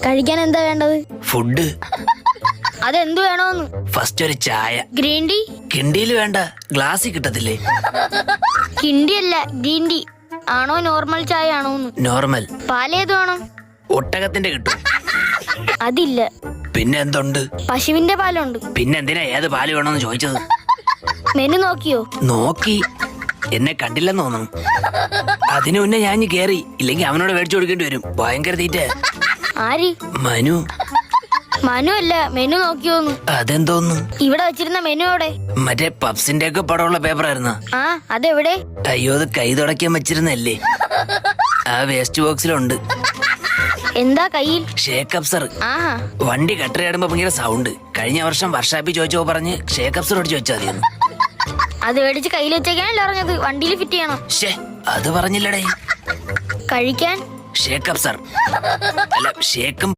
കഴിക്കാൻ എന്താ വേണ്ടത്? ഫുഡ്. അതെന്ത് വേണോന്ന്? ഫസ്റ്റ് ഒരു ചായ. Green tea? കിണ്ടിയിൽ വേണ്ട, ഗ്ലാസ്സിൽ കിട്ടത്തില്ലേ? കിണ്ടി അല്ല, ഗ്രീൻ ടീ ആണോ നോർമൽ ചായ ആണോന്ന്? നോർമൽ. പാലേത് വേണം? ഒട്ടകത്തിന്റെ കിട്ടും. അതില്ല. പിന്നെ എന്തുണ്ട്? പശുവിന്റെ പാലുണ്ട്. പിന്നെ എന്തിനാ ഏത് പാല് വേണമെന്ന് ചോദിച്ചത്? മെനു നോക്കിയോ? നോക്കി. എന്നെ കണ്ടില്ലെന്ന് തോന്നുന്നു. അതിനു മുന്നേ ഞാൻ കേറി, ഇല്ലെങ്കിൽ അവനോട് മേടിച്ചു കൊടുക്കേണ്ടി വരും. ഭയങ്കര തീറ്റ. ആര്? മനു. മനു അല്ല, മെനു നോക്കിയോന്ന്. അതെന്തോന്നു? ഇവിടെ വെച്ചിരുന്ന മെനു എവിടെ? മറ്റേ പപ്സിന്റെ ഒക്കെ പടമുള്ള പേപ്പർ ആയിരുന്ന. ആ, അതെവിടെ? അയ്യോ, അത് കൈ തുടയ്ക്കാൻ വെച്ചിരുന്നല്ലേ, ആ വേസ്റ്റ് ബോക്സിലുണ്ട്. എന്താ കയ്യിൽ? ഷേക്ക് അപ്സർ. ആഹാ. വണ്ടി കട്ടറിയാടുമ്പോ ഭയങ്കര സൗണ്ട്. കഴിഞ്ഞ വർഷം വർഷാപ്പി ചോദിച്ചോ പറഞ്ഞ് ഷേക്ക് അപ്സർ അടിച്ചു വെച്ചാൽ മതിയെന്ന്. അത് മേടിച്ച് കയ്യിൽ വെച്ചേക്കാനല്ലേ പറഞ്ഞത്? വണ്ടിയിൽ ഫിറ്റ് ചെയ്യണം. അത് പറഞ്ഞില്ലടേ. കഴിക്കാൻ ഷേക്ക് അപ്സർ അല്ല, ഷേക്കും